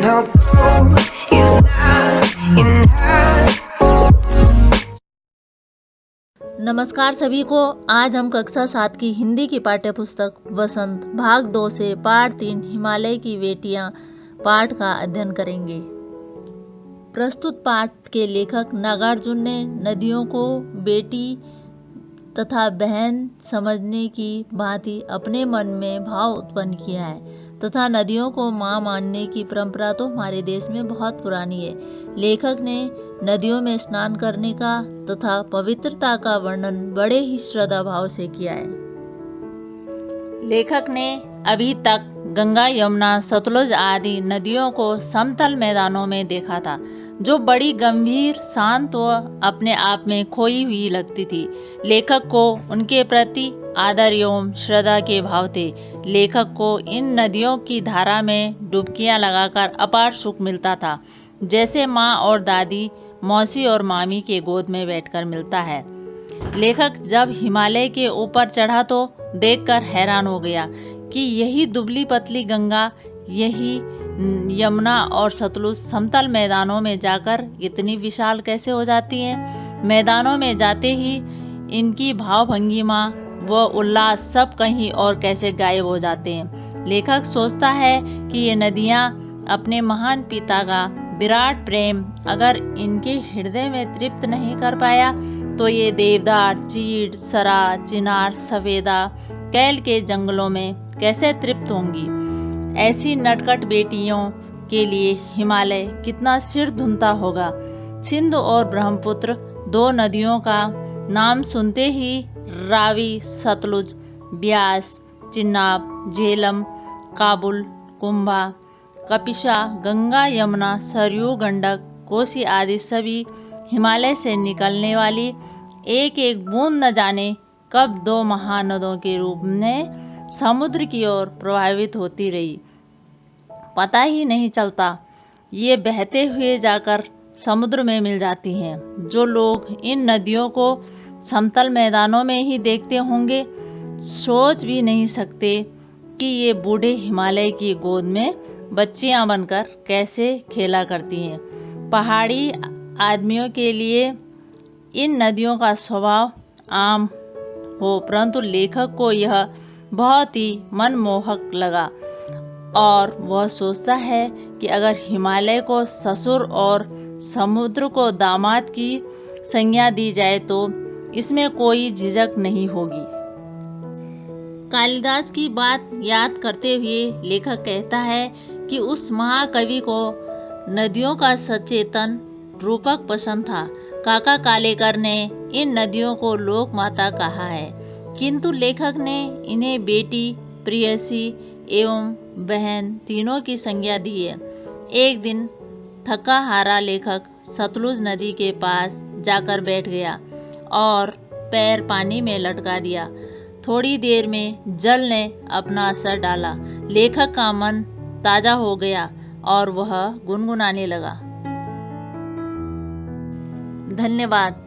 no gold is not enough. नमस्कार सभी को। आज हम कक्षा 7 की हिंदी की पाठ्य पुस्तक वसंत भाग 2 से पाठ 3 हिमालय की बेटियां पाठ का अध्ययन करेंगे। प्रस्तुत पाठ के लेखक नागार्जुन ने नदियों को बेटी तथा बहन समझने की भांति अपने मन में भाव उत्पन्न किया है तथा नदियों को मां मानने की परंपरा तो हमारे देश में बहुत पुरानी है। लेखक ने नदियों में स्नान करने का तथा पवित्रता का वर्णन बड़े ही श्रद्धा भाव से किया है। लेखक ने अभी तक गंगा, यमुना, सतलुज आदि नदियों को समतल मैदानों में देखा था, जो बड़ी गंभीर, शांत व अपने आप में खोई हुई लगती थी। लेखक को उनके प्रति आदर एवं श्रद्धा के भाव थे। लेखक को इन नदियों की धारा में डुबकियां लगाकर अपार सुख मिलता था, जैसे माँ और दादी, मौसी और मामी के गोद में बैठकर मिलता है। लेखक जब हिमालय के ऊपर चढ़ा तो देखकर हैरान हो गया कि यही दुबली पतली गंगा, यही यमुना और सतलुज समतल मैदानों में जाकर इतनी विशाल कैसे हो जाती हैं। मैदानों में जाते ही इनकी भाव भंगिमा व उल्लास सब कहीं और कैसे गायब हो जाते हैं। लेखक सोचता है कि ये नदियाँ अपने महान पिता का विराट प्रेम अगर इनके हृदय में तृप्त नहीं कर पाया तो ये देवदार, चीड़, सरा, चिनार, सफेदा, कैल के जंगलों में कैसे तृप्त होंगी। ऐसी नटखट बेटियों के लिए हिमालय कितना सिर धुनता होगा। सिंध और ब्रह्मपुत्र दो नदियों का नाम सुनते ही रावी, सतलुज, ब्यास, चिनाब, झेलम, काबुल, कुंभा, कपिशा, गंगा, यमुना, सरयू, गंडक, कोसी आदि सभी हिमालय से निकलने वाली एक एक बूंद न जाने कब दो महानदों के रूप में समुद्र की ओर प्रवाहित होती रही। पता ही नहीं चलता ये बहते हुए जाकर समुद्र में मिल जाती हैं। जो लोग इन नदियों को समतल मैदानों में ही देखते होंगे, सोच भी नहीं सकते कि ये बूढ़े हिमालय की गोद में बच्चियां बनकर कैसे खेला करती हैं। पहाड़ी आदमियों के लिए इन नदियों का स्वभाव आम हो, परंतु लेखक को यह बहुत ही मनमोहक लगा और वह सोचता है कि अगर हिमालय को ससुर और समुद्र को दामाद की संज्ञा दी जाए तो इसमें कोई झिझक नहीं होगी। कालिदास की बात याद करते हुए लेखक कहता है कि उस महाकवि को नदियों का सचेतन रूपक पसंद था। काका कालेकर ने इन नदियों को लोक माता कहा है, किंतु लेखक ने इन्हें बेटी, प्रेयसी एवं बहन तीनों की संज्ञा दी है। एक दिन थका हारा लेखक सतलुज नदी के पास जाकर बैठ गया और पैर पानी में लटका दिया। थोड़ी देर में जल ने अपना असर डाला। लेखक का मन ताजा हो गया और वह गुनगुनाने लगा। धन्यवाद।